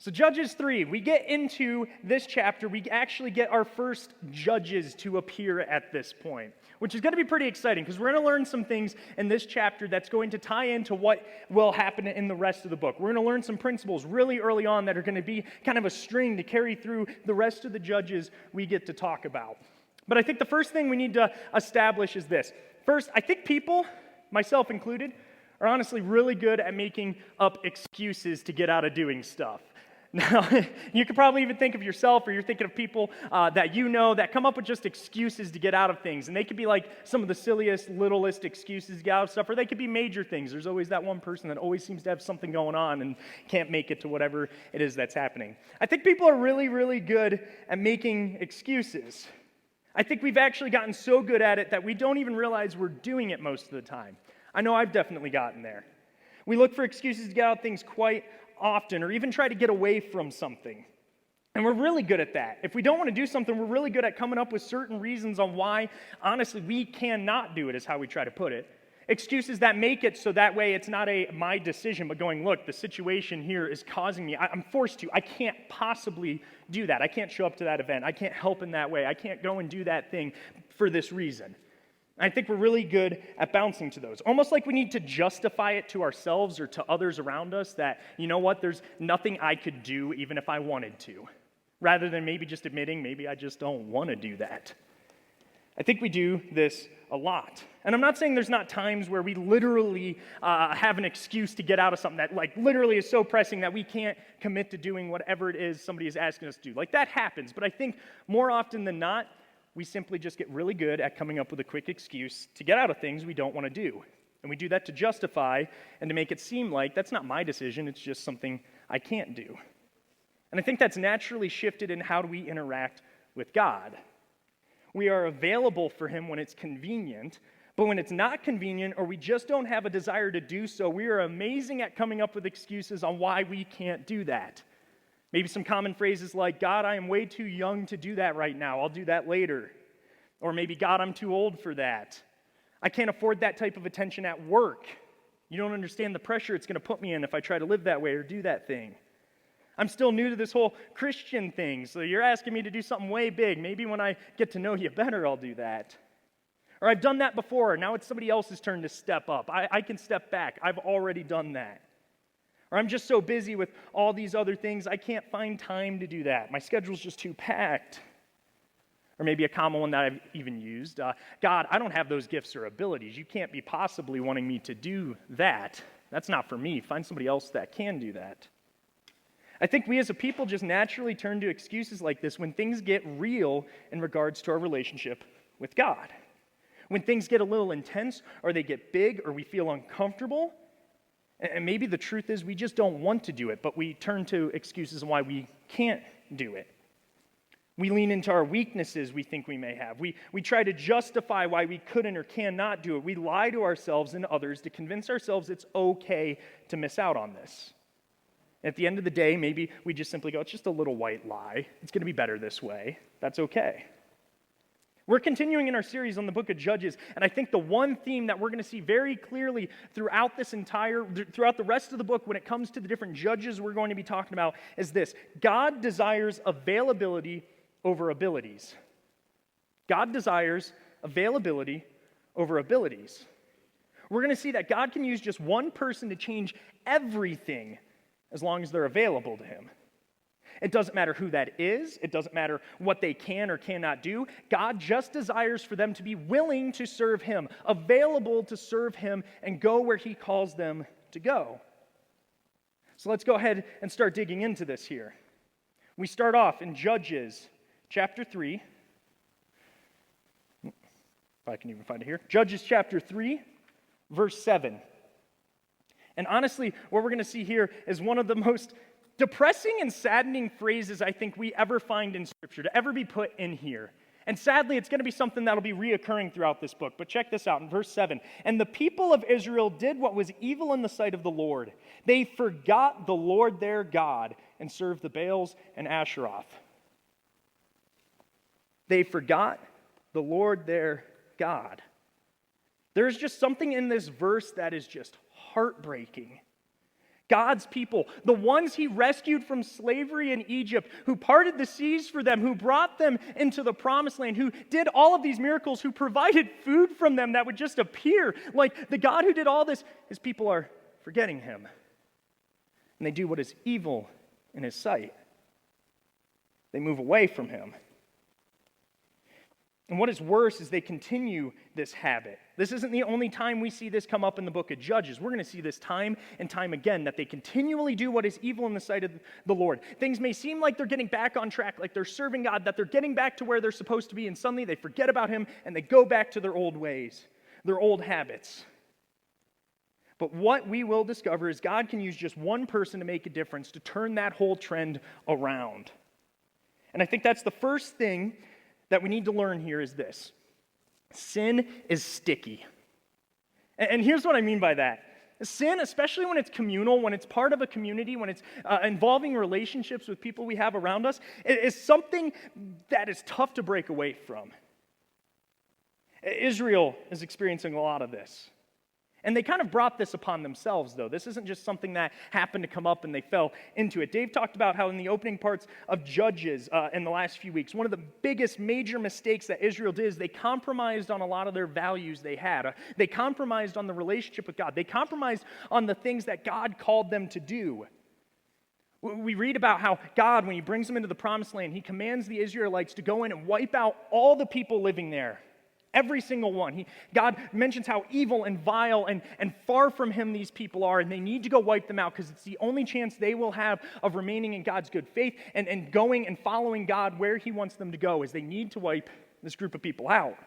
So Judges 3, we get into this chapter, we actually get our first judges to appear at this point, which is going to be pretty exciting because we're going to learn some things in this chapter that's going to tie into what will happen in the rest of the book. We're going to learn some principles really early on that are going to be kind of a string to carry through the rest of the judges we get to talk about. But I think the first thing we need to establish is this. First, I think people, myself included, are honestly really good at making up excuses to get out of doing stuff. Now, you could probably even think of yourself, or you're thinking of people that you know that come up with just excuses to get out of things. And they could be like some of the silliest, littlest excuses to get out of stuff, or they could be major things. There's always that one person that always seems to have something going on and can't make it to whatever it is that's happening. I think people are really, really good at making excuses. I think we've actually gotten so good at it that we don't even realize we're doing it most of the time. I know I've definitely gotten there. We look for excuses to get out of things quite often, or even try to get away from something. And we're really good at that. If we don't want to do something, we're really good at coming up with certain reasons on why, honestly, we cannot do it, is how we try to put it. Excuses that make it so that way it's not my decision, but going, look, the situation here is causing me, I'm forced to, I can't possibly do that. I can't show up to that event. I can't help in that way. I can't go and do that thing for this reason. I think we're really good at bouncing to those. Almost like we need to justify it to ourselves or to others around us that, you know what, there's nothing I could do even if I wanted to. Rather than maybe just admitting, maybe I just don't want to do that. I think we do this a lot. And I'm not saying there's not times where we literally have an excuse to get out of something that like literally is so pressing that we can't commit to doing whatever it is somebody is asking us to do. Like that happens. But I think more often than not, we simply just get really good at coming up with a quick excuse to get out of things we don't want to do. And we do that to justify and to make it seem like that's not my decision, it's just something I can't do. And I think that's naturally shifted in how do we interact with God. We are available for Him when it's convenient, but when it's not convenient or we just don't have a desire to do so, we are amazing at coming up with excuses on why we can't do that. Maybe some common phrases like, God, I am way too young to do that right now. I'll do that later. Or maybe, God, I'm too old for that. I can't afford that type of attention at work. You don't understand the pressure it's going to put me in if I try to live that way or do that thing. I'm still new to this whole Christian thing, so you're asking me to do something way big. Maybe when I get to know you better, I'll do that. Or I've done that before. Now it's somebody else's turn to step up. I can step back. I've already done that. Or I'm just so busy with all these other things, I can't find time to do that. My schedule's just too packed. Or maybe a common one that I've even used, God, I don't have those gifts or abilities. You can't be possibly wanting me to do that. That's not for me. Find somebody else that can do that. I think we as a people just naturally turn to excuses like this when things get real in regards to our relationship with God. When things get a little intense, or they get big, or we feel uncomfortable, and maybe the truth is we just don't want to do it, but we turn to excuses on why we can't do it. We lean into our weaknesses we think we may have. We try to justify why we couldn't or cannot do it. We lie to ourselves and others to convince ourselves it's okay to miss out on this. At the end of the day, maybe we just simply go, it's just a little white lie. It's going to be better this way. That's okay. We're continuing in our series on the book of Judges, and I think the one theme that we're going to see very clearly throughout the rest of the book when it comes to the different judges we're going to be talking about is this. God desires availability over abilities. God desires availability over abilities. We're going to see that God can use just one person to change everything as long as they're available to Him. It doesn't matter who that is. It doesn't matter what they can or cannot do. God just desires for them to be willing to serve Him, available to serve Him, and go where He calls them to go. So let's go ahead and start digging into this here. We start off in Judges chapter 3. If I can even find it here. Judges chapter 3, verse 7. And honestly, what we're going to see here is one of the most depressing and saddening phrases I think we ever find in Scripture, to ever be put in here. And sadly, it's going to be something that'll be reoccurring throughout this book. But check this out in verse 7. And the people of Israel did what was evil in the sight of the Lord. They forgot the Lord their God and served the Baals and Asheroth. They forgot the Lord their God. There's just something in this verse that is just heartbreaking. God's people, the ones he rescued from slavery in Egypt, who parted the seas for them, who brought them into the promised land, who did all of these miracles, who provided food from them that would just appear. Like the God who did all this, his people are forgetting him. And they do what is evil in his sight. They move away from him. And what is worse is they continue this habit. This isn't the only time we see this come up in the book of Judges. We're going to see this time and time again, that they continually do what is evil in the sight of the Lord. Things may seem like they're getting back on track, like they're serving God, that they're getting back to where they're supposed to be, and suddenly they forget about him and they go back to their old ways, their old habits. But what we will discover is God can use just one person to make a difference, to turn that whole trend around. And I think that's the first thing that we need to learn here is this. Sin is sticky. And here's what I mean by that. Sin, especially when it's communal, when it's part of a community, when it's involving relationships with people we have around us, is something that is tough to break away from. Israel is experiencing a lot of this. And they kind of brought this upon themselves, though. This isn't just something that happened to come up and they fell into it. Dave talked about how in the opening parts of Judges in the last few weeks, one of the biggest major mistakes that Israel did is they compromised on a lot of their values they had. They compromised on the relationship with God. They compromised on the things that God called them to do. We read about how God, when he brings them into the promised land, he commands the Israelites to go in and wipe out all the people living there. Every single one. God mentions how evil and vile and far from him these people are, and they need to go wipe them out because it's the only chance they will have of remaining in God's good faith and going and following God where he wants them to go, is they need to wipe this group of people out.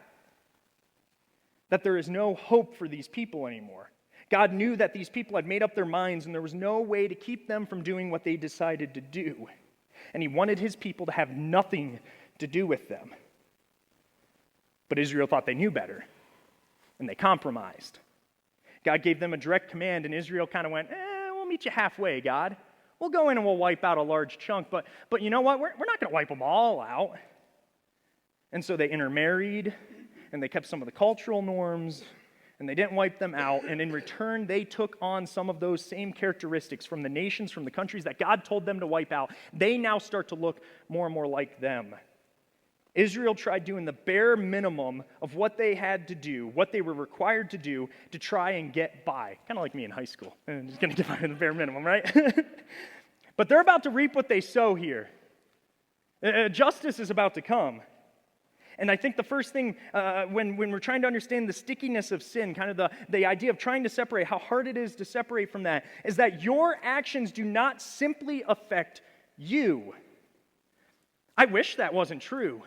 That there is no hope for these people anymore. God knew that these people had made up their minds and there was no way to keep them from doing what they decided to do. And he wanted his people to have nothing to do with them. But Israel thought they knew better, and they compromised. God gave them a direct command, and Israel kind of went, we'll meet you halfway, God. We'll go in and we'll wipe out a large chunk, but you know what? We're not going to wipe them all out. And so they intermarried, and they kept some of the cultural norms, and they didn't wipe them out, and in return, they took on some of those same characteristics from the nations, from the countries that God told them to wipe out. They now start to look more and more like them. Israel tried doing the bare minimum of what they had to do, what they were required to do to try and get by. Kind of like me in high school. I'm just going to get by the bare minimum, right? But they're about to reap what they sow here. Justice is about to come. And I think the first thing, when we're trying to understand the stickiness of sin, kind of the idea of trying to separate, how hard it is to separate from that, is that your actions do not simply affect you. I wish that wasn't true.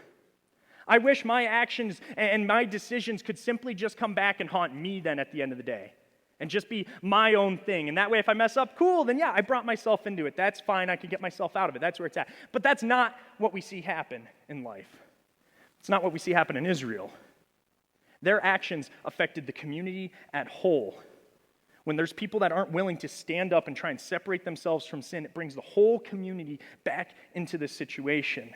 I wish my actions and my decisions could simply just come back and haunt me then at the end of the day and just be my own thing. And that way, if I mess up, cool, then yeah, I brought myself into it. That's fine. I can get myself out of it. That's where it's at. But that's not what we see happen in life. It's not what we see happen in Israel. Their actions affected the community at whole. When there's people that aren't willing to stand up and try and separate themselves from sin, it brings the whole community back into this situation.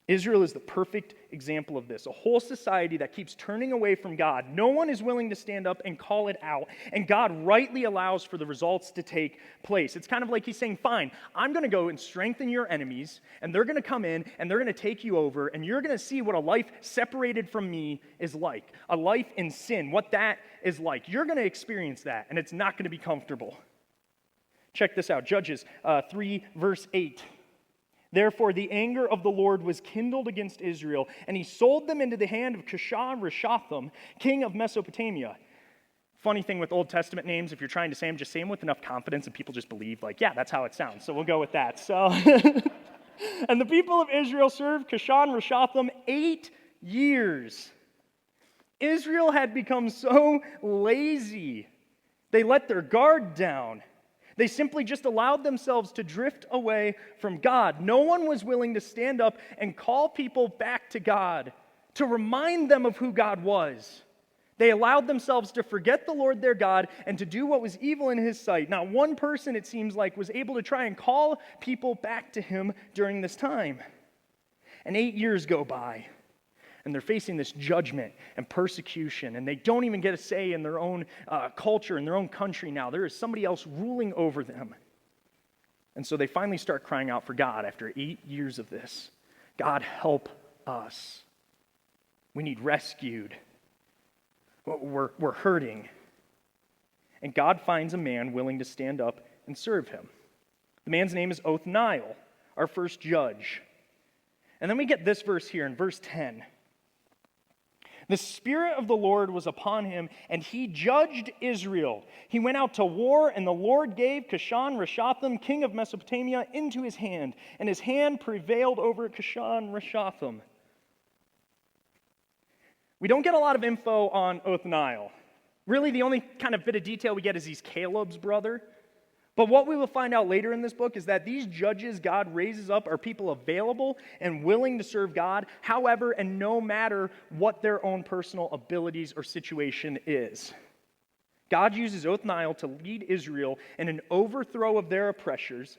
Israel is the perfect example of this. A whole society that keeps turning away from God. No one is willing to stand up and call it out. And God rightly allows for the results to take place. It's kind of like he's saying, fine, I'm going to go and strengthen your enemies. And they're going to come in and they're going to take you over. And you're going to see what a life separated from me is like. A life in sin, what that is like. You're going to experience that. And it's not going to be comfortable. Check this out. Judges 3 verse 8. Therefore, the anger of the Lord was kindled against Israel, and he sold them into the hand of Cushan-Rishathaim, king of Mesopotamia. Funny thing with Old Testament names, if you're trying to say them, just say them with enough confidence and people just believe, like, yeah, that's how it sounds. So we'll go with that. So, and the people of Israel served Cushan-Rishathaim 8 years. Israel had become so lazy. They let their guard down. They simply just allowed themselves to drift away from God. No one was willing to stand up and call people back to God, to remind them of who God was. They allowed themselves to forget the Lord their God and to do what was evil in his sight. Not one person, it seems like, was able to try and call people back to him during this time. And 8 years go by. and they're facing this judgment and persecution, and they don't even get a say in their own culture, in their own country now. There is somebody else ruling over them. And so they finally start crying out for God after 8 years of this. God, help us. We need rescued. We're hurting. And God finds a man willing to stand up and serve him. The man's name is Othniel, our first judge. And then we get this verse here in verse 10. The Spirit of the Lord was upon him, and he judged Israel. He went out to war, and the Lord gave Cushan-Rishathaim, king of Mesopotamia, into his hand, and his hand prevailed over Cushan-Rishathaim. We don't get a lot of info on Othniel. Really, the only kind of bit of detail we get is he's Caleb's brother. But what we will find out later in this book is that these judges God raises up are people available and willing to serve God, however and no matter what their own personal abilities or situation is. God uses Othniel to lead Israel in an overthrow of their oppressors,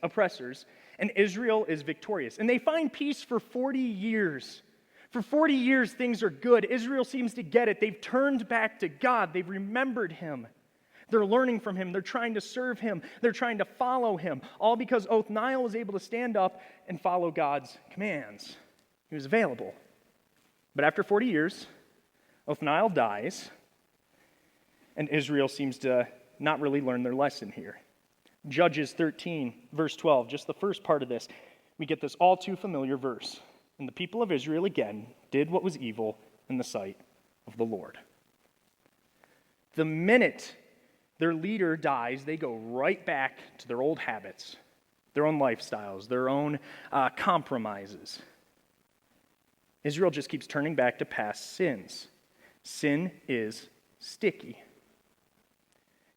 and Israel is victorious. And they find peace for 40 years. For 40 years, things are good. Israel seems to get it. They've turned back to God. They've remembered him. They're learning from him. They're trying to serve him. They're trying to follow him. All because Othniel was able to stand up and follow God's commands. He was available. But after 40 years, Othniel dies, and Israel seems to not really learn their lesson here. Judges 13, verse 12, just the first part of this, we get this all too familiar verse. And the people of Israel again did what was evil in the sight of the Lord. The minute their leader dies, they go right back to their old habits, their own lifestyles, their own compromises. Israel just keeps turning back to past sins. Sin is sticky.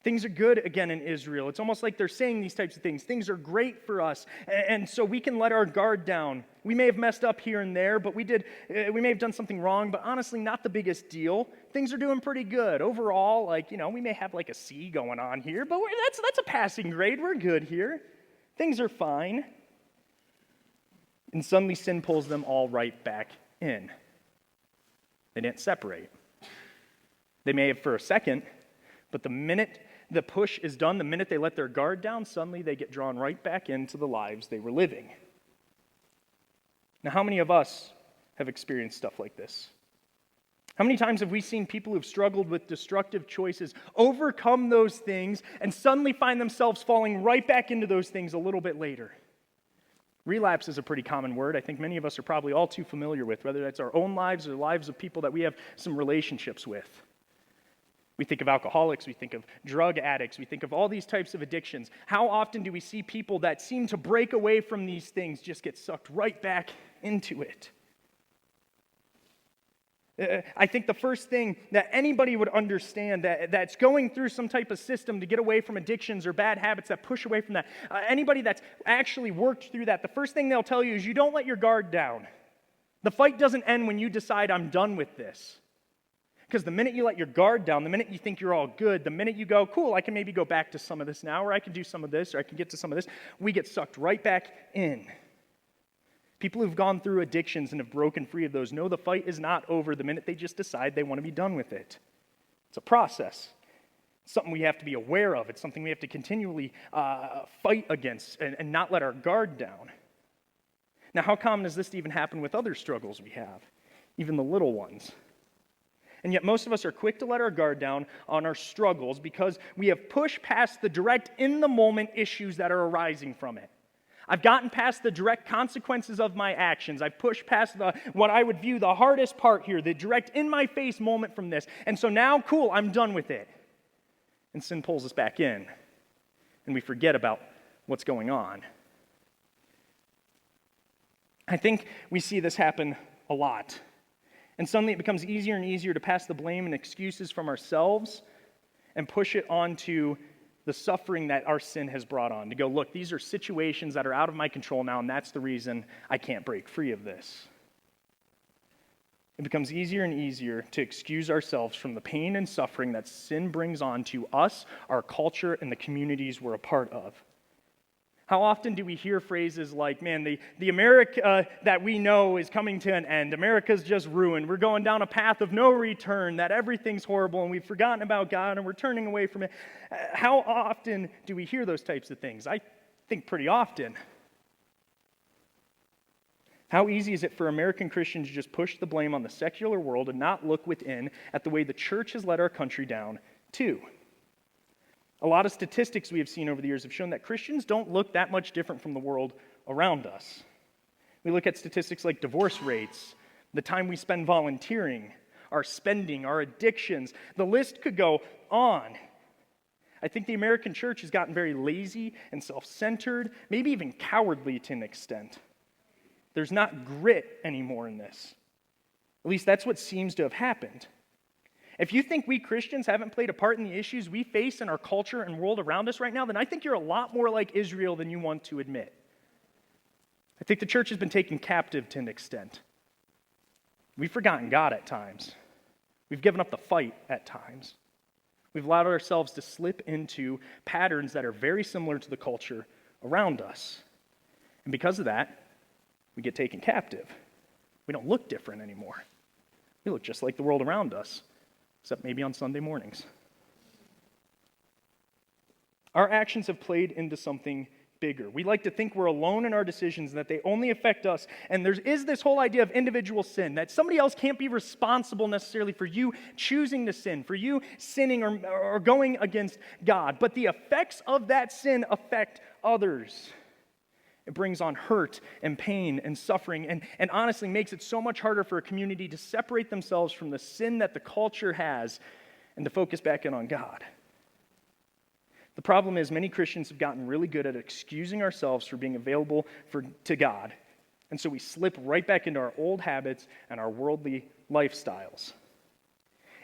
Things are good again in Israel. It's almost like they're saying these types of things. Things are great for us, and so we can let our guard down. We may have messed up here and there, but we may have done something wrong, but honestly, not the biggest deal. Things are doing pretty good. Overall, we may have a C going on here, but that's a passing grade. We're good here. Things are fine. And suddenly sin pulls them all right back in. They didn't separate. They may have for a second, but the minute the push is done, the minute they let their guard down, suddenly they get drawn right back into the lives they were living. Now, how many of us have experienced stuff like this? How many times have we seen people who've struggled with destructive choices overcome those things and suddenly find themselves falling right back into those things a little bit later? Relapse is a pretty common word. I think many of us are probably all too familiar with, whether that's our own lives or the lives of people that we have some relationships with. We think of alcoholics, we think of drug addicts, we think of all these types of addictions. How often do we see people that seem to break away from these things just get sucked right back into it? I think the first thing that anybody would understand that's going through some type of system to get away from addictions or bad habits that push away from that, anybody that's actually worked through that, the first thing they'll tell you is you don't let your guard down. The fight doesn't end when you decide I'm done with this. Because the minute you let your guard down, the minute you think you're all good, the minute you go, cool, I can maybe go back to some of this now, or I can do some of this, or I can get to some of this, we get sucked right back in. People who've gone through addictions and have broken free of those know the fight is not over the minute they just decide they want to be done with it. It's a process. It's something we have to be aware of. It's something we have to continually fight against and not let our guard down. Now, how common is this to even happen with other struggles we have, even the little ones? And yet most of us are quick to let our guard down on our struggles because we have pushed past the direct in-the-moment issues that are arising from it. I've gotten past the direct consequences of my actions. I've pushed past what I would view the hardest part here, the direct in-my-face moment from this. And so now, cool, I'm done with it. And sin pulls us back in, and we forget about what's going on. I think we see this happen a lot. And suddenly it becomes easier and easier to pass the blame and excuses from ourselves and push it onto the suffering that our sin has brought on. To go, look, these are situations that are out of my control now, and that's the reason I can't break free of this. It becomes easier and easier to excuse ourselves from the pain and suffering that sin brings on to us, our culture, and the communities we're a part of. How often do we hear phrases like, man, the America that we know is coming to an end. America's just ruined. We're going down a path of no return, that everything's horrible, and we've forgotten about God, and we're turning away from it. How often do we hear those types of things? I think pretty often. How easy is it for American Christians to just push the blame on the secular world and not look within at the way the church has let our country down, too? A lot of statistics we have seen over the years have shown that Christians don't look that much different from the world around us. We look at statistics like divorce rates, the time we spend volunteering, our spending, our addictions. The list could go on. I think the American church has gotten very lazy and self-centered, maybe even cowardly to an extent. There's not grit anymore in this. At least that's what seems to have happened. If you think we Christians haven't played a part in the issues we face in our culture and world around us right now, then I think you're a lot more like Israel than you want to admit. I think the church has been taken captive to an extent. We've forgotten God at times. We've given up the fight at times. We've allowed ourselves to slip into patterns that are very similar to the culture around us. And because of that, we get taken captive. We don't look different anymore. We look just like the world around us, except maybe on Sunday mornings. Our actions have played into something bigger. We like to think we're alone in our decisions and that they only affect us. And there is this whole idea of individual sin, that somebody else can't be responsible necessarily for you choosing to sin, for you sinning or going against God. But the effects of that sin affect others. It brings on hurt and pain and suffering and honestly makes it so much harder for a community to separate themselves from the sin that the culture has and to focus back in on God. The problem is many Christians have gotten really good at excusing ourselves for being available to God. And so we slip right back into our old habits and our worldly lifestyles.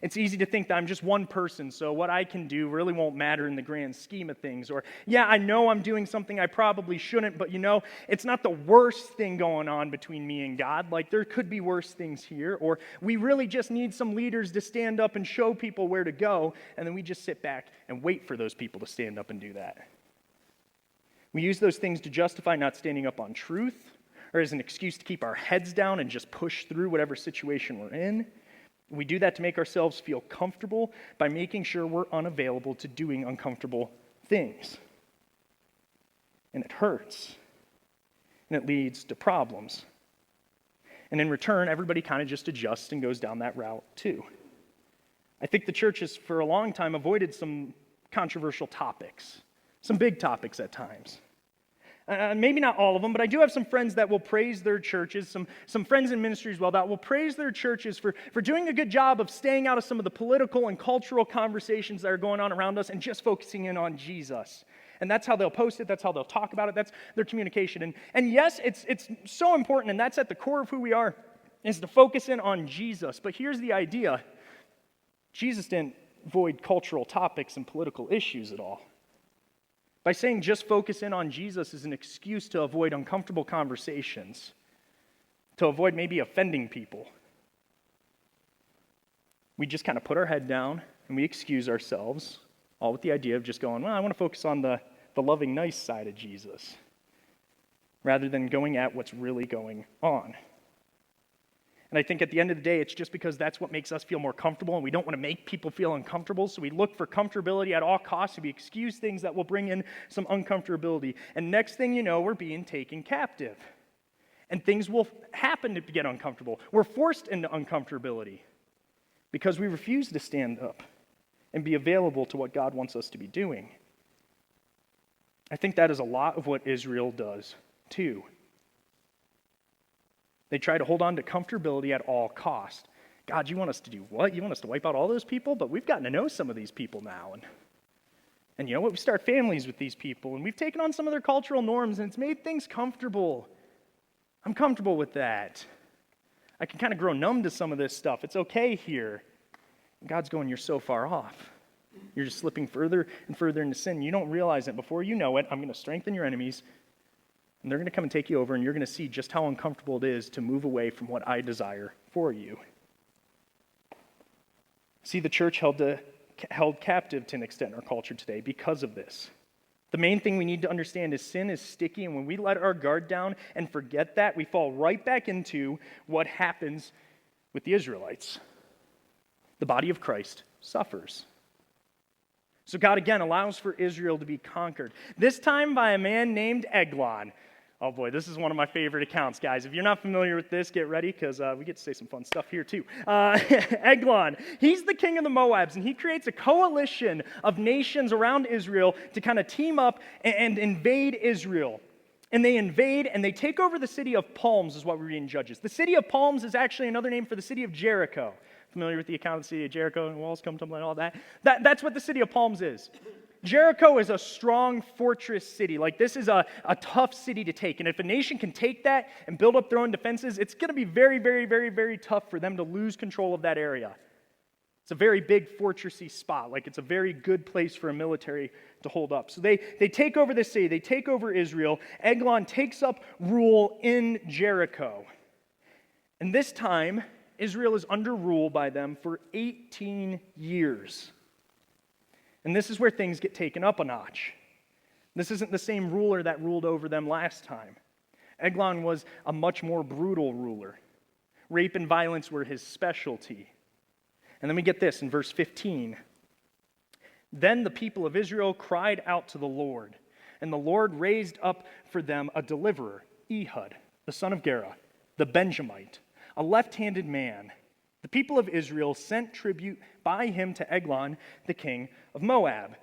It's easy to think that I'm just one person, so what I can do really won't matter in the grand scheme of things. Or, yeah, I know I'm doing something I probably shouldn't, but it's not the worst thing going on between me and God. Like, there could be worse things here. Or, we really just need some leaders to stand up and show people where to go, and then we just sit back and wait for those people to stand up and do that. We use those things to justify not standing up on truth, or as an excuse to keep our heads down and just push through whatever situation we're in. We do that to make ourselves feel comfortable by making sure we're unavailable to doing uncomfortable things. And it hurts. And it leads to problems. And in return, everybody kind of just adjusts and goes down that route too. I think the church has for a long time avoided some controversial topics, some big topics at times. Maybe not all of them, but I do have some friends that will praise their churches, some friends in ministry as well, that will praise their churches for doing a good job of staying out of some of the political and cultural conversations that are going on around us and just focusing in on Jesus. And that's how they'll post it, that's how they'll talk about it, that's their communication. And yes, it's so important, and that's at the core of who we are, is to focus in on Jesus. But here's the idea. Jesus didn't avoid cultural topics and political issues at all. By saying just focus in on Jesus is an excuse to avoid uncomfortable conversations, to avoid maybe offending people. We just kind of put our head down and we excuse ourselves, all with the idea of just going, well, I want to focus on the loving, nice side of Jesus, rather than going at what's really going on. And I think at the end of the day, it's just because that's what makes us feel more comfortable, and we don't want to make people feel uncomfortable, so we look for comfortability at all costs, so we excuse things that will bring in some uncomfortability. And next thing you know, we're being taken captive. And things will happen to get uncomfortable. We're forced into uncomfortability because we refuse to stand up and be available to what God wants us to be doing. I think that is a lot of what Israel does, too. They try to hold on to comfortability at all cost. God, you want us to do what? You want us to wipe out all those people? But we've gotten to know some of these people now. And you know what? We start families with these people, and we've taken on some of their cultural norms, and it's made things comfortable. I'm comfortable with that. I can kind of grow numb to some of this stuff. It's okay here. And God's going, you're so far off. You're just slipping further and further into sin. You don't realize it. Before you know it, I'm going to strengthen your enemies, and they're going to come and take you over, and you're going to see just how uncomfortable it is to move away from what I desire for you. See, the church held captive to an extent in our culture today because of this. The main thing we need to understand is sin is sticky, and when we let our guard down and forget that, we fall right back into what happens with the Israelites. The body of Christ suffers. So God again allows for Israel to be conquered, this time by a man named Eglon. Oh boy, this is one of my favorite accounts, guys. If you're not familiar with this, get ready, because we get to say some fun stuff here too. Eglon, he's the king of the Moabs, and he creates a coalition of nations around Israel to kind of team up and invade Israel. And they invade, and they take over the city of Palms, is what we read in Judges. The city of Palms is actually another name for the city of Jericho. Familiar with the account of the city of Jericho, and walls come tumbling, all that? That's what the city of Palms is. Jericho is a strong fortress city. Like, this is a tough city to take. And if a nation can take that and build up their own defenses, it's going to be very, very, very, very tough for them to lose control of that area. It's a very big fortressy spot. Like, it's a very good place for a military to hold up. So they take over the city. They take over Israel. Eglon takes up rule in Jericho. And this time, Israel is under rule by them for 18 years. And this is where things get taken up a notch. This isn't the same ruler that ruled over them last time. Eglon was a much more brutal ruler. Rape and violence were his specialty. And then we get this in verse 15. Then the people of Israel cried out to the Lord, and the Lord raised up for them a deliverer, Ehud, the son of Gera, the Benjamite, a left-handed man. The people of Israel sent tribute by him to Eglon, the king of Moab.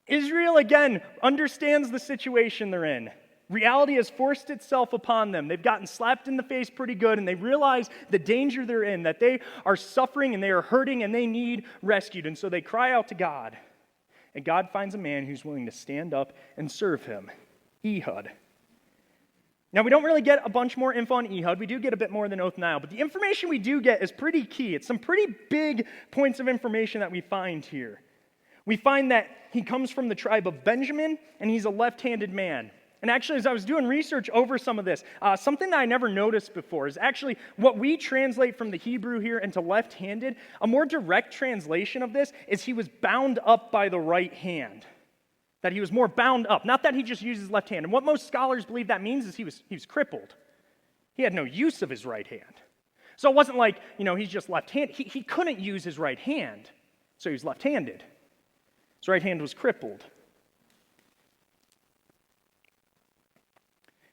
Israel, again, understands the situation they're in. Reality has forced itself upon them. They've gotten slapped in the face pretty good, and they realize the danger they're in, that they are suffering and they are hurting and they need rescued. And so they cry out to God. And God finds a man who's willing to stand up and serve him, Ehud. Now, we don't really get a bunch more info on Ehud. We do get a bit more than Othniel, but the information we do get is pretty key. It's some pretty big points of information that we find here. We find that he comes from the tribe of Benjamin, and he's a left-handed man. And actually, as I was doing research over some of this, something that I never noticed before is actually what we translate from the Hebrew here into left-handed. A more direct translation of this is he was bound up by the right hand. That he was more bound up, not that he just used his left hand. And what most scholars believe that means is he was crippled. He had no use of his right hand. So it wasn't like, he's just left-handed. He couldn't use his right hand, so he was left-handed. His right hand was crippled.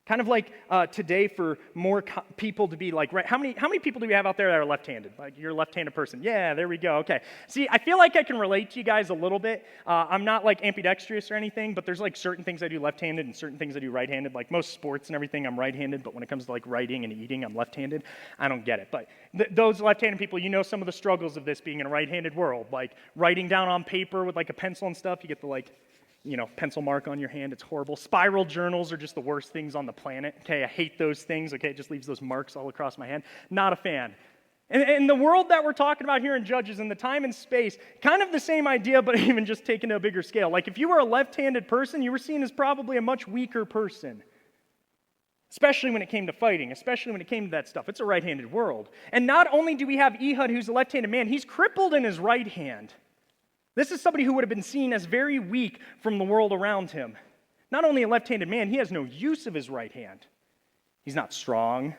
Kind of like today for more people to be like, right, how many people do we have out there that are left-handed? Like, you're a left-handed person. Yeah, there we go. Okay. See, I feel like I can relate to you guys a little bit. I'm not like ambidextrous or anything, but there's like certain things I do left-handed and certain things I do right-handed. Like most sports and everything, I'm right-handed, but when it comes to like writing and eating, I'm left-handed. I don't get it. But those left-handed people, some of the struggles of this being in a right-handed world. Like writing down on paper with like a pencil and stuff, you get the like, pencil mark on your hand. It's horrible. Spiral journals are just the worst things on the planet. Okay, I hate those things. Okay, it just leaves those marks all across my hand. Not a fan. And the world that we're talking about here in Judges, in the time and space, kind of the same idea, but even just taken to a bigger scale. Like if you were a left-handed person, you were seen as probably a much weaker person. Especially when it came to fighting, especially when it came to that stuff. It's a right-handed world. And not only do we have Ehud, who's a left-handed man, he's crippled in his right hand. This is somebody who would have been seen as very weak from the world around him. Not only a left-handed man, he has no use of his right hand. He's not strong.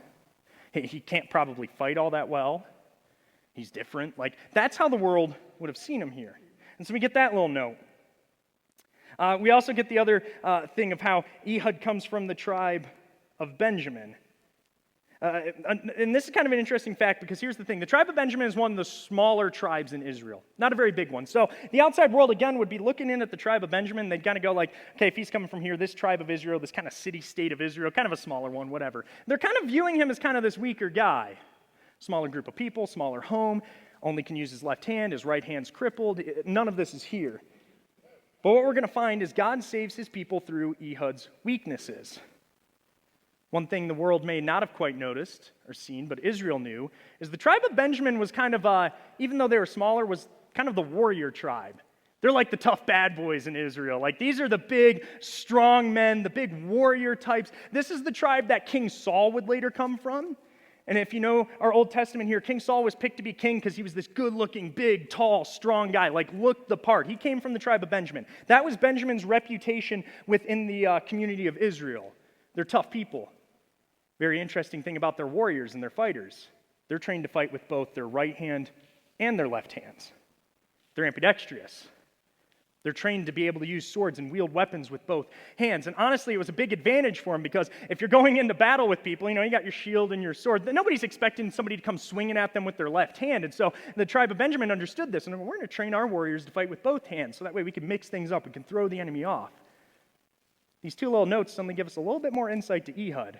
He can't probably fight all that well. He's different. Like, that's how the world would have seen him here. And so we get that little note. We also get the other thing of how Ehud comes from the tribe of Benjamin. And this is kind of an interesting fact because here's the thing. The tribe of Benjamin is one of the smaller tribes in Israel. Not a very big one. So the outside world, again, would be looking in at the tribe of Benjamin. They'd kind of go like, okay, if he's coming from here, this tribe of Israel, this kind of city-state of Israel, kind of a smaller one, whatever. They're kind of viewing him as kind of this weaker guy. Smaller group of people, smaller home, only can use his left hand, his right hand's crippled. None of this is here. But what we're going to find is God saves his people through Ehud's weaknesses. One thing the world may not have quite noticed or seen, but Israel knew, is the tribe of Benjamin was kind of, even though they were smaller, was kind of the warrior tribe. They're like the tough bad boys in Israel. Like, these are the big, strong men, the big warrior types. This is the tribe that King Saul would later come from. And if you know our Old Testament here, King Saul was picked to be king because he was this good-looking, big, tall, strong guy, like looked the part. He came from the tribe of Benjamin. That was Benjamin's reputation within the community of Israel. They're tough people. Very interesting thing about their warriors and their fighters. They're trained to fight with both their right hand and their left hands. They're ambidextrous. They're trained to be able to use swords and wield weapons with both hands. And honestly, it was a big advantage for them because if you're going into battle with people, you got your shield and your sword. Nobody's expecting somebody to come swinging at them with their left hand. And so the tribe of Benjamin understood this. And we're going to train our warriors to fight with both hands so that way we can mix things up. We can throw the enemy off. These two little notes suddenly give us a little bit more insight to Ehud.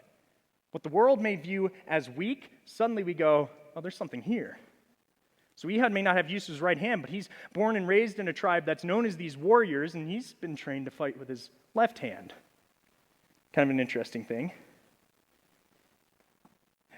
What the world may view as weak, suddenly we go, oh, there's something here. So Ehud may not have use of his right hand, but he's born and raised in a tribe that's known as these warriors, and he's been trained to fight with his left hand. Kind of an interesting thing.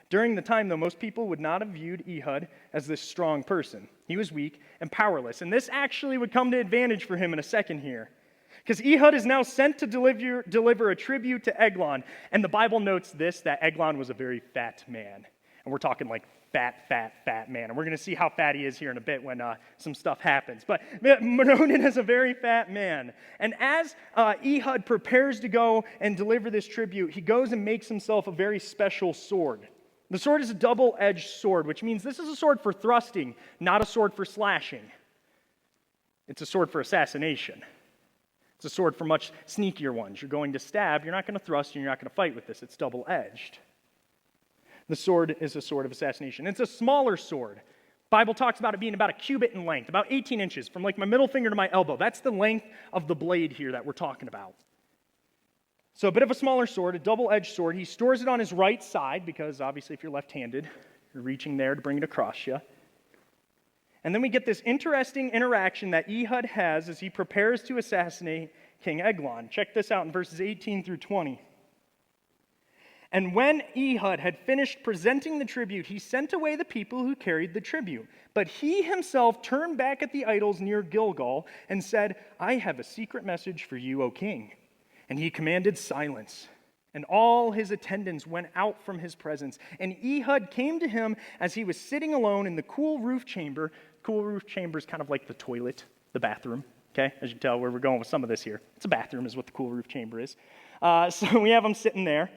During the time, though, most people would not have viewed Ehud as this strong person. He was weak and powerless, and this actually would come to advantage for him in a second here. Because Ehud is now sent to deliver a tribute to Eglon, and the Bible notes this, that Eglon was a very fat man. And we're talking like fat man. And we're going to see how fat he is here in a bit when some stuff happens. But known as a very fat man. And as Ehud prepares to go and deliver this tribute, he goes and makes himself a very special sword. The sword is a double-edged sword, which means this is a sword for thrusting, not a sword for slashing. It's a sword for assassination. It's a sword for much sneakier ones. You're going to stab, you're not going to thrust, and you're not going to fight with this. It's double-edged. The sword is a sword of assassination. It's a smaller sword. The Bible talks about it being about a cubit in length, about 18 inches, from like my middle finger to my elbow. That's the length of the blade here that we're talking about. So a bit of a smaller sword, a double-edged sword. He stores it on his right side because obviously if you're left-handed, you're reaching there to bring it across you. And then we get this interesting interaction that Ehud has as he prepares to assassinate King Eglon. Check this out in verses 18 through 20. And when Ehud had finished presenting the tribute, he sent away the people who carried the tribute. But he himself turned back at the idols near Gilgal and said, I have a secret message for you, O king. And he commanded silence. And all his attendants went out from his presence. And Ehud came to him as he was sitting alone in the cool roof chamber. Cool roof chamber is kind of like the toilet, the bathroom. Okay, as you can tell where we're going with some of this here. It's a bathroom is what the cool roof chamber is. So we have him sitting there.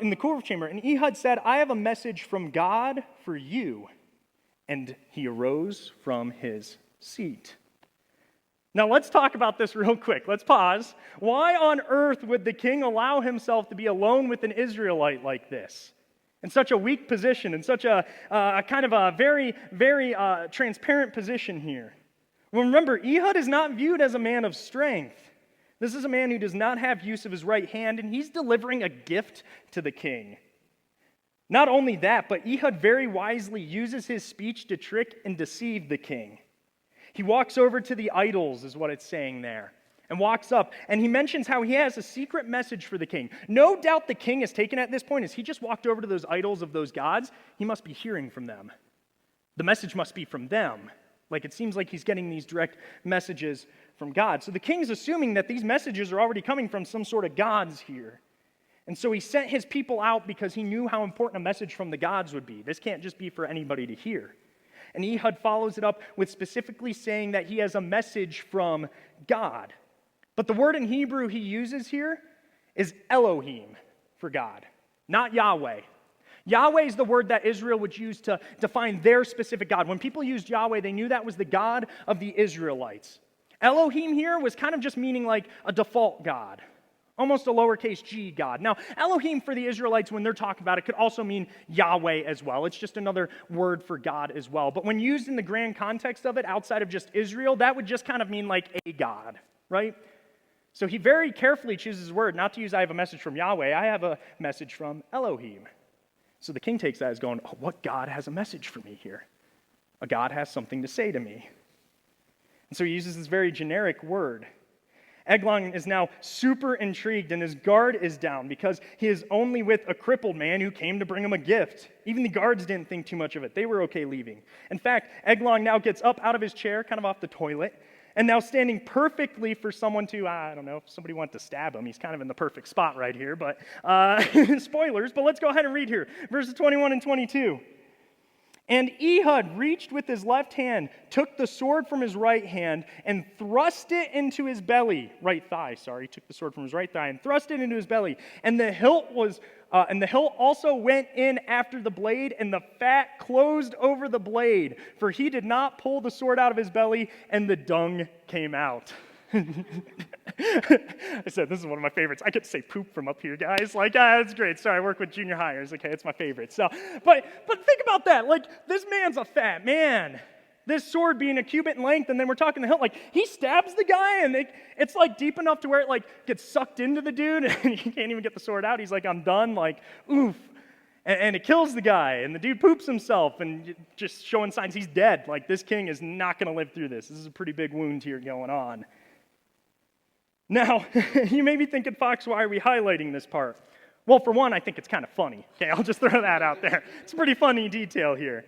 In the cool roof chamber, and Ehud said, I have a message from God for you. And he arose from his seat. Now let's talk about this real quick. Let's pause. Why on earth would the king allow himself to be alone with an Israelite like this? In such a weak position, in such a kind of a very, very transparent position here. Well, remember, Ehud is not viewed as a man of strength. This is a man who does not have use of his right hand, and he's delivering a gift to the king. Not only that, but Ehud very wisely uses his speech to trick and deceive the king. He walks over to the idols, is what it's saying there, and walks up, and he mentions how he has a secret message for the king. No doubt the king is taken at this point as he just walked over to those idols of those gods. He must be hearing from them. The message must be from them. Like it seems like he's getting these direct messages from God. So the king's assuming that these messages are already coming from some sort of gods here. And so he sent his people out because he knew how important a message from the gods would be. This can't just be for anybody to hear. And Ehud follows it up with specifically saying that he has a message from God. But the word in Hebrew he uses here is Elohim for God, not Yahweh. Yahweh is the word that Israel would use to define their specific God. When people used Yahweh, they knew that was the God of the Israelites. Elohim here was kind of just meaning like a default God, almost a lowercase g God. Now, Elohim for the Israelites, when they're talking about it, could also mean Yahweh as well. It's just another word for God as well. But when used in the grand context of it, outside of just Israel, that would just kind of mean like a God, right? So he very carefully chooses his word, not to use I have a message from Yahweh, I have a message from Elohim. So the king takes that as going, oh, what God has a message for me here? A God has something to say to me. And so he uses this very generic word. Eglon is now super intrigued and his guard is down because he is only with a crippled man who came to bring him a gift. Even the guards didn't think too much of it. They were okay leaving. In fact, Eglon now gets up out of his chair, kind of off the toilet, And now standing perfectly for someone to, I don't know, if somebody wanted to stab him, he's kind of in the perfect spot right here, but spoilers, but let's go ahead and read here. Verses 21 and 22. And Ehud reached with his left hand, took the sword from his right hand, and thrust it into his belly, right thigh, sorry, took the sword from his right thigh and thrust it into his belly. And the hilt also went in after the blade, and the fat closed over the blade, for he did not pull the sword out of his belly, and the dung came out. I said, this is one of my favorites. I get to say poop from up here, guys. Like, that's great. Sorry, I work with junior hires. Okay, it's my favorite. So, but think about that. Like, this man's a fat man. This sword being a cubit in length, and then we're talking the hilt. Like, he stabs the guy, and it's like deep enough to where it like gets sucked into the dude, and he can't even get the sword out. He's like, I'm done. Like, oof. And it kills the guy, and the dude poops himself, and just showing signs he's dead. Like, this king is not going to live through this. This is a pretty big wound here going on. Now, you may be thinking, Fox, why are we highlighting this part? Well, for one, I think it's kind of funny. Okay, I'll just throw that out there. It's a pretty funny detail here.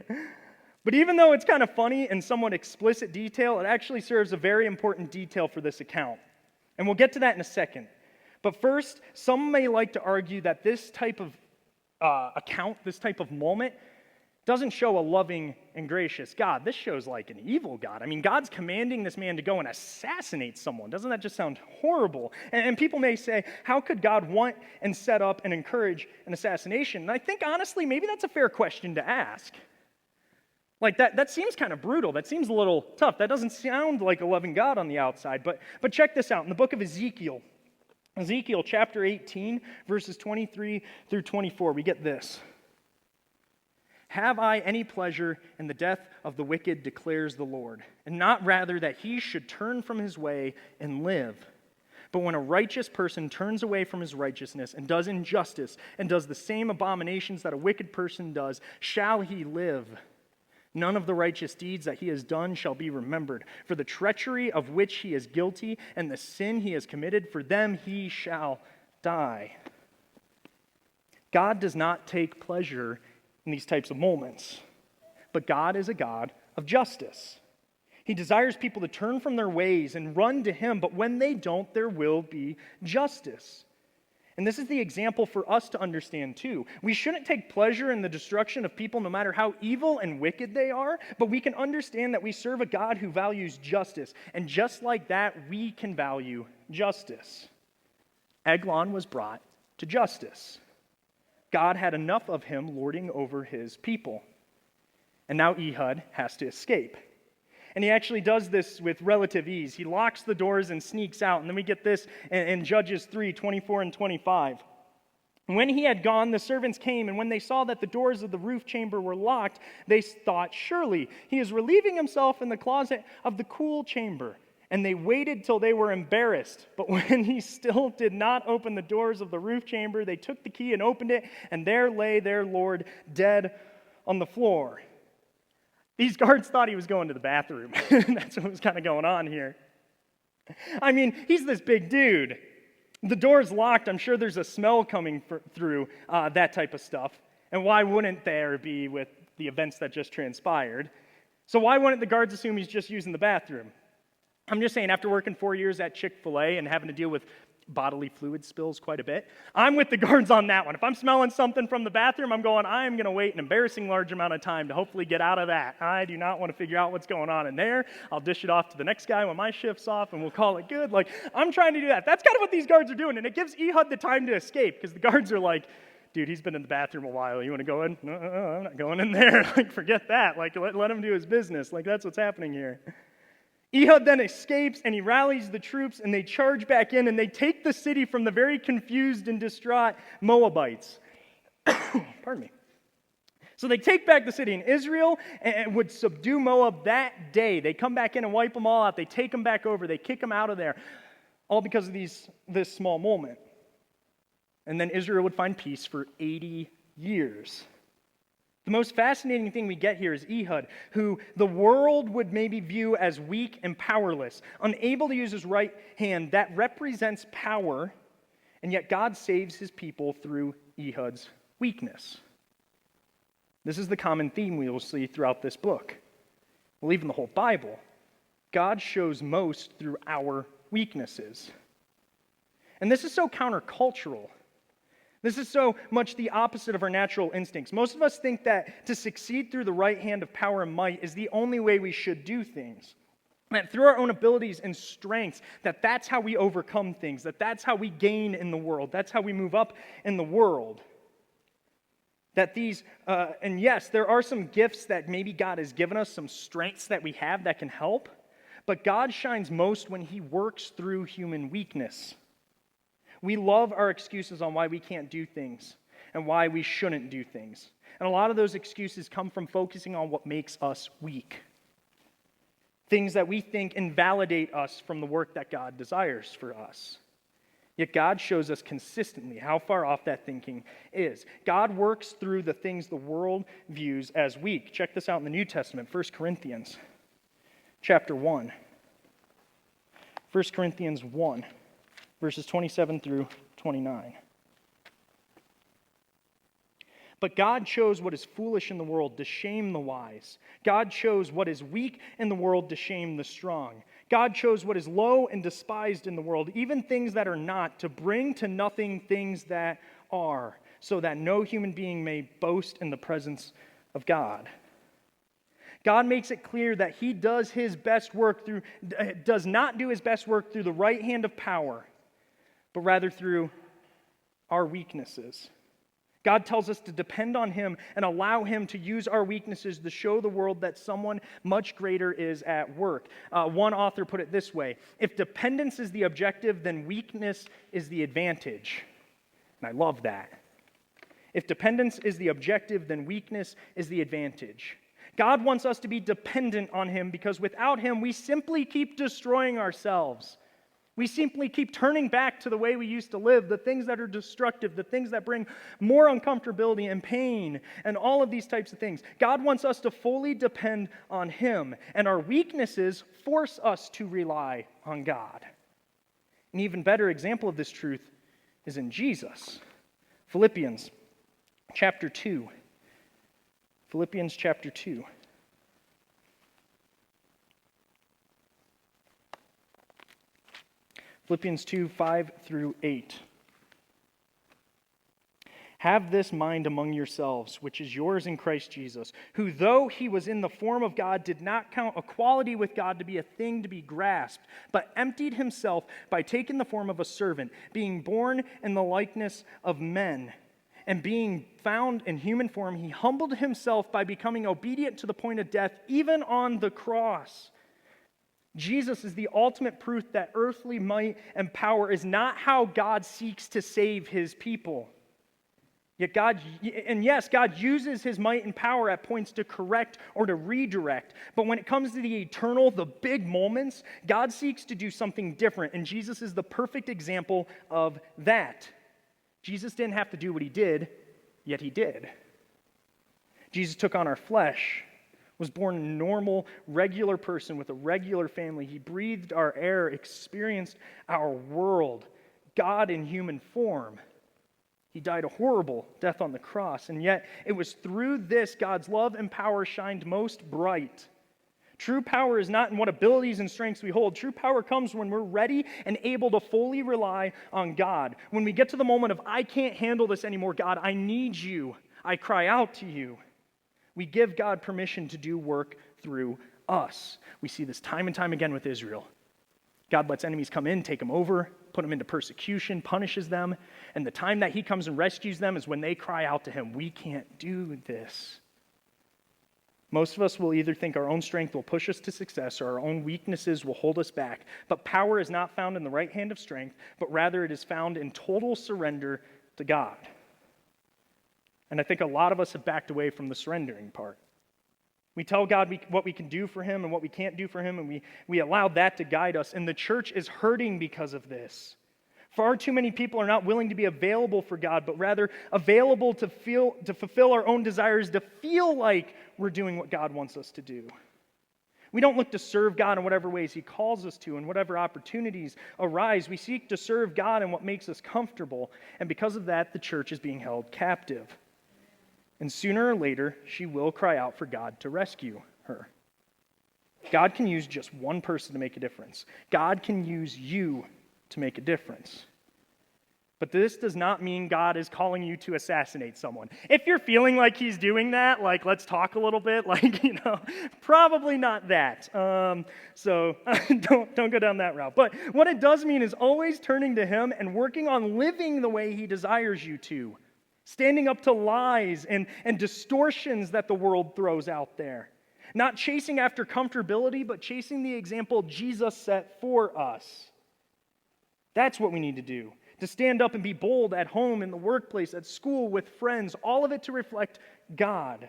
But even though it's kind of funny and somewhat explicit detail, it actually serves a very important detail for this account. And we'll get to that in a second. But first, some may like to argue that this type of account, this type of moment, doesn't show a loving and gracious God. This shows like an evil God. I mean, God's commanding this man to go and assassinate someone. Doesn't that just sound horrible? And people may say, how could God want and set up and encourage an assassination? And I think, honestly, maybe that's a fair question to ask. Like, that seems kind of brutal. That seems a little tough. That doesn't sound like a loving God on the outside. But check this out. In the book of Ezekiel chapter 18, verses 23 through 24, we get this. Have I any pleasure in the death of the wicked, declares the Lord, and not rather that he should turn from his way and live. But when a righteous person turns away from his righteousness and does injustice and does the same abominations that a wicked person does, shall he live? None of the righteous deeds that he has done shall be remembered. For the treachery of which he is guilty and the sin he has committed, for them he shall die. God does not take pleasure in these types of moments. But God is a God of justice. He desires people to turn from their ways and run to him, but when they don't, there will be justice. And this is the example for us to understand too. We shouldn't take pleasure in the destruction of people no matter how evil and wicked they are, but we can understand that we serve a God who values justice. And just like that, we can value justice. Eglon was brought to justice. God had enough of him lording over his people. And now Ehud has to escape. And he actually does this with relative ease. He locks the doors and sneaks out. And then we get this in Judges 3, 24 and 25. When he had gone, the servants came, and when they saw that the doors of the roof chamber were locked, they thought, surely he is relieving himself in the closet of the cool chamber. And they waited till they were embarrassed. But when he still did not open the doors of the roof chamber, they took the key and opened it, and there lay their Lord dead on the floor. These guards thought he was going to the bathroom. That's what was kind of going on here. I mean, he's this big dude. The door's locked. I'm sure there's a smell coming through that type of stuff. And why wouldn't there be with the events that just transpired? So why wouldn't the guards assume he's just using the bathroom? I'm just saying, after working 4 years at Chick-fil-A and having to deal with bodily fluid spills quite a bit, I'm with the guards on that one. If I'm smelling something from the bathroom, I'm going, I am going to wait an embarrassing large amount of time to hopefully get out of that. I do not want to figure out what's going on in there. I'll dish it off to the next guy when my shift's off, and we'll call it good. Like, I'm trying to do that. That's kind of what these guards are doing, and it gives Ehud the time to escape, because the guards are like, dude, he's been in the bathroom a while. You want to go in? No, I'm not going in there. Like, forget that. Like, let him do his business. Like, that's what's happening here. Ehud then escapes, and he rallies the troops, and they charge back in, and they take the city from the very confused and distraught Moabites. Pardon me. So they take back the city, and Israel would subdue Moab that day. They come back in and wipe them all out. They take them back over. They kick them out of there, all because of this small moment. And then Israel would find peace for 80 years. The most fascinating thing we get here is Ehud, who the world would maybe view as weak and powerless, unable to use his right hand. That represents power, and yet God saves his people through Ehud's weakness. This is the common theme we will see throughout this book. Well, even the whole Bible. God shows most through our weaknesses. And this is so countercultural. This is so much the opposite of our natural instincts. Most of us think that to succeed through the right hand of power and might is the only way we should do things. That through our own abilities and strengths, that's how we overcome things, that's how we gain in the world, that's how we move up in the world. And yes, there are some gifts that maybe God has given us, some strengths that we have that can help, but God shines most when he works through human weakness. We love our excuses on why we can't do things and why we shouldn't do things. And a lot of those excuses come from focusing on what makes us weak. Things that we think invalidate us from the work that God desires for us. Yet God shows us consistently how far off that thinking is. God works through the things the world views as weak. Check this out in the New Testament, 1 Corinthians chapter 1. 1 Corinthians 1. Verses 27 through 29. But God chose what is foolish in the world to shame the wise. God chose what is weak in the world to shame the strong. God chose what is low and despised in the world, even things that are not, to bring to nothing things that are, so that no human being may boast in the presence of God. God makes it clear that he does not do his best work through the right hand of power, but rather through our weaknesses. God tells us to depend on him and allow him to use our weaknesses to show the world that someone much greater is at work. One author put it this way: if dependence is the objective, then weakness is the advantage. And I love that. If dependence is the objective, then weakness is the advantage. God wants us to be dependent on him because without him, we simply keep destroying ourselves. We simply keep turning back to the way we used to live, the things that are destructive, the things that bring more uncomfortability and pain, and all of these types of things. God wants us to fully depend on him, and our weaknesses force us to rely on God. An even better example of this truth is in Jesus. Philippians chapter 2. Philippians chapter 2. Philippians 2, 5 through 8. Have this mind among yourselves, which is yours in Christ Jesus, who, though he was in the form of God, did not count equality with God to be a thing to be grasped, but emptied himself by taking the form of a servant, being born in the likeness of men. And being found in human form, he humbled himself by becoming obedient to the point of death, even on the cross. Jesus is the ultimate proof that earthly might and power is not how God seeks to save his people. Yet God uses his might and power at points to correct or to redirect. But when it comes to the eternal, the big moments, God seeks to do something different. And Jesus is the perfect example of that. Jesus didn't have to do what he did, yet he did. Jesus took on our flesh, was born a normal, regular person with a regular family. He breathed our air, experienced our world, God in human form. He died a horrible death on the cross, and yet it was through this God's love and power shined most bright. True power is not in what abilities and strengths we hold. True power comes when we're ready and able to fully rely on God. When we get to the moment of, I can't handle this anymore, God, I need you. I cry out to you. We give God permission to do work through us. We see this time and time again with Israel. God lets enemies come in, take them over, put them into persecution, punishes them, and the time that he comes and rescues them is when they cry out to him, we can't do this. Most of us will either think our own strength will push us to success or our own weaknesses will hold us back. But power is not found in the right hand of strength, but rather it is found in total surrender to God. And I think a lot of us have backed away from the surrendering part. We tell God what we can do for him and what we can't do for him, and we allow that to guide us. And the church is hurting because of this. Far too many people are not willing to be available for God, but rather available to fulfill our own desires, to feel like we're doing what God wants us to do. We don't look to serve God in whatever ways he calls us to, and whatever opportunities arise. We seek to serve God in what makes us comfortable, and because of that, the church is being held captive. And sooner or later, she will cry out for God to rescue her. God can use just one person to make a difference. God can use you to make a difference. But this does not mean God is calling you to assassinate someone. If you're feeling like he's doing that, like, let's talk a little bit, probably not that. So don't go down that route. But what it does mean is always turning to him and working on living the way he desires you to, standing up to lies and distortions that the world throws out there. Not chasing after comfortability, but chasing the example Jesus set for us. That's what we need to do. To stand up and be bold at home, in the workplace, at school, with friends, all of it to reflect God.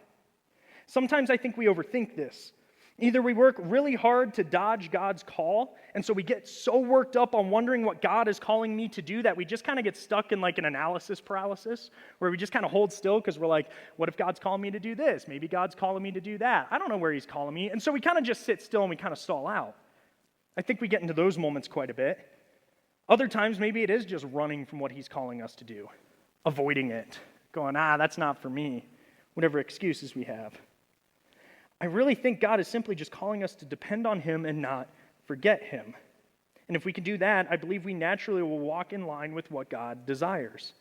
Sometimes I think we overthink this. Either we work really hard to dodge God's call, and so we get so worked up on wondering what God is calling me to do that we just kind of get stuck in like an analysis paralysis, where we just kind of hold still because we're like, what if God's calling me to do this? Maybe God's calling me to do that. I don't know where he's calling me. And so we kind of just sit still and we kind of stall out. I think we get into those moments quite a bit. Other times, maybe it is just running from what he's calling us to do, avoiding it, going, that's not for me, whatever excuses we have. I really think God is simply just calling us to depend on him and not forget him. And if we can do that, I believe we naturally will walk in line with what God desires.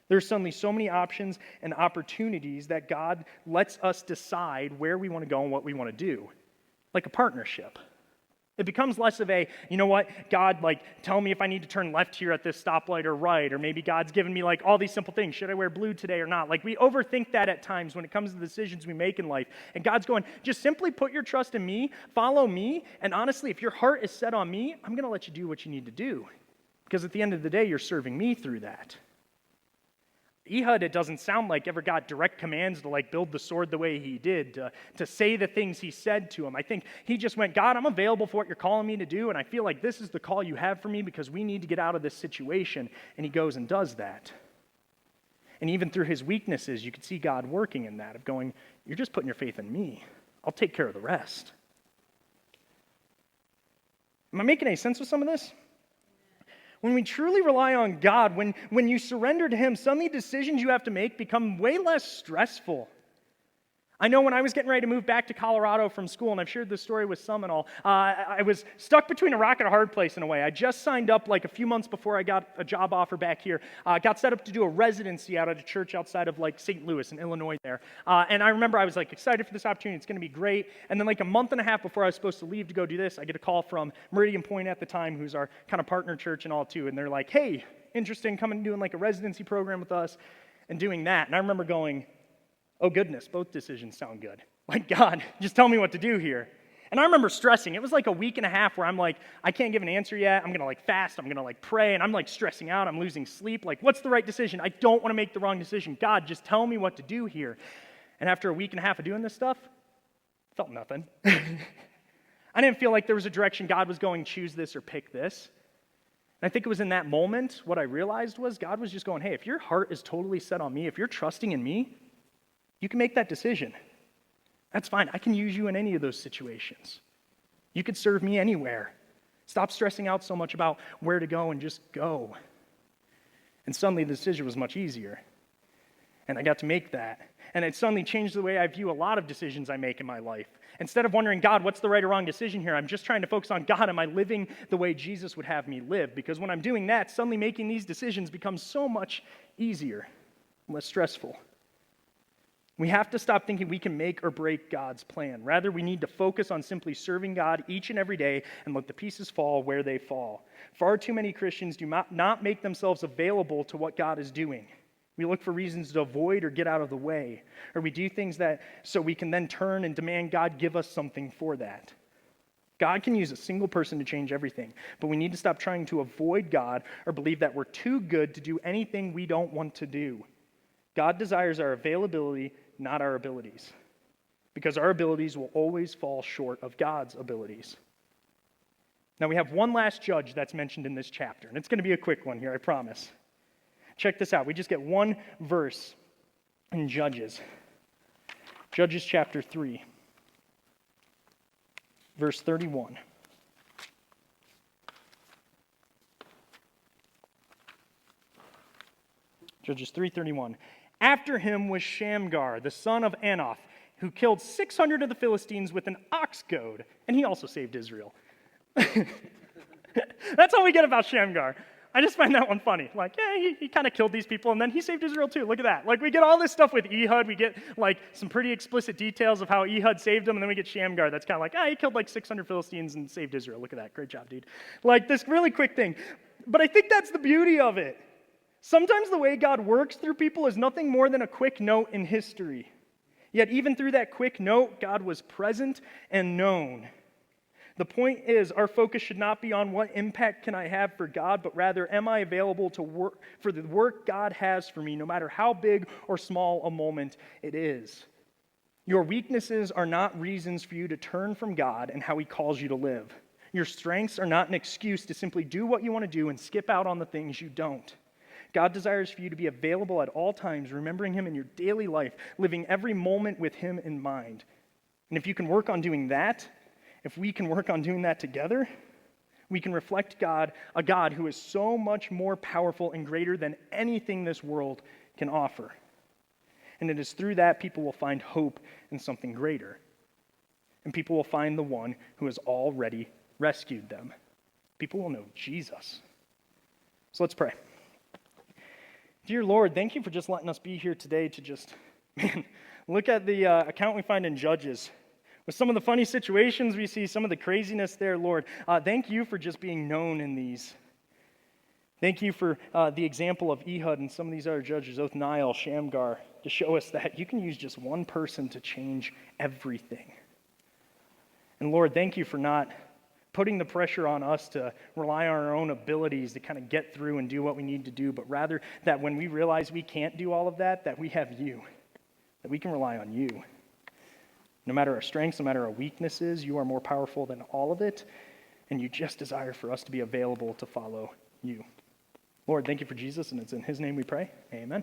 There's suddenly so many options and opportunities that God lets us decide where we want to go and what we want to do, like a partnership. It becomes less of a, you know what, God, tell me if I need to turn left here at this stoplight or right, or maybe God's given me, all these simple things. Should I wear blue today or not? We overthink that at times when it comes to the decisions we make in life. And God's going, just simply put your trust in me, follow me, and honestly, if your heart is set on me, I'm going to let you do what you need to do. Because at the end of the day, you're serving me through that. Ehud, it doesn't sound like, ever got direct commands to build the sword the way he did, to say the things he said to him. I think he just went, God, I'm available for what you're calling me to do, and I feel like this is the call you have for me because we need to get out of this situation. And he goes and does that. And even through his weaknesses, you could see God working in that, of going, you're just putting your faith in me. I'll take care of the rest. Am I making any sense with some of this? When we truly rely on God, when you surrender to him, suddenly decisions you have to make become way less stressful. I know when I was getting ready to move back to Colorado from school, and I've shared this story with some and all, I was stuck between a rock and a hard place in a way. I just signed up a few months before I got a job offer back here. Got set up to do a residency out at a church outside of St. Louis in Illinois there. And I remember I was excited for this opportunity. It's going to be great. And then a month and a half before I was supposed to leave to go do this, I get a call from Meridian Point at the time, who's our kind of partner church and all too. And they're like, hey, interested in coming and doing a residency program with us and doing that. And I remember going, oh goodness, both decisions sound good. God, just tell me what to do here. And I remember stressing. It was a week and a half where I'm I can't give an answer yet. I'm going to fast. I'm going to pray. And I'm stressing out. I'm losing sleep. What's the right decision? I don't want to make the wrong decision. God, just tell me what to do here. And after a week and a half of doing this stuff, I felt nothing. I didn't feel like there was a direction God was going, choose this or pick this. And I think it was in that moment, what I realized was God was just going, hey, if your heart is totally set on me, if you're trusting in me, you can make that decision. That's fine. I can use you in any of those situations. You could serve me anywhere. Stop stressing out so much about where to go and just go. And suddenly the decision was much easier. And I got to make that. And it suddenly changed the way I view a lot of decisions I make in my life. Instead of wondering, God, what's the right or wrong decision here? I'm just trying to focus on, God, am I living the way Jesus would have me live? Because when I'm doing that, suddenly making these decisions becomes so much easier, less stressful. We have to stop thinking we can make or break God's plan. Rather, we need to focus on simply serving God each and every day and let the pieces fall where they fall. Far too many Christians do not make themselves available to what God is doing. We look for reasons to avoid or get out of the way, or we do things that so we can then turn and demand God give us something for that. God can use a single person to change everything, but we need to stop trying to avoid God or believe that we're too good to do anything we don't want to do. God desires our availability, not our abilities, because our abilities will always fall short of God's abilities. Now we have one last judge that's mentioned in this chapter, and it's going to be a quick one here, I promise. Check this out. We just get one verse in Judges. Judges chapter 3, verse 31. Judges 3:31. After him was Shamgar, the son of Anath, who killed 600 of the Philistines with an ox goad, and he also saved Israel. That's all we get about Shamgar. I just find that one funny. Like, yeah, he kind of killed these people, and then he saved Israel too. Look at that. Like, we get all this stuff with Ehud. We get, like, some pretty explicit details of how Ehud saved him, and then we get Shamgar. That's kind of like, he killed, like, 600 Philistines and saved Israel. Look at that. Great job, dude. Like, this really quick thing. But I think that's the beauty of it. Sometimes the way God works through people is nothing more than a quick note in history. Yet even through that quick note, God was present and known. The point is, our focus should not be on what impact can I have for God, but rather, am I available to work for the work God has for me, no matter how big or small a moment it is. Your weaknesses are not reasons for you to turn from God and how he calls you to live. Your strengths are not an excuse to simply do what you want to do and skip out on the things you don't. God desires for you to be available at all times, remembering him in your daily life, living every moment with him in mind. And if you can work on doing that, if we can work on doing that together, we can reflect God, a God who is so much more powerful and greater than anything this world can offer. And it is through that people will find hope in something greater. And people will find the one who has already rescued them. People will know Jesus. So let's pray. Dear Lord, thank you for just letting us be here today to just, look at the account we find in Judges. With some of the funny situations we see, some of the craziness there, Lord, thank you for just being known in these. Thank you for the example of Ehud and some of these other judges, Othniel, Shamgar, to show us that you can use just one person to change everything. And Lord, thank you for not putting the pressure on us to rely on our own abilities to kind of get through and do what we need to do, but rather that when we realize we can't do all of that, that we have you, that we can rely on you. No matter our strengths, no matter our weaknesses, you are more powerful than all of it, and you just desire for us to be available to follow you. Lord, thank you for Jesus, and it's in his name we pray. Amen.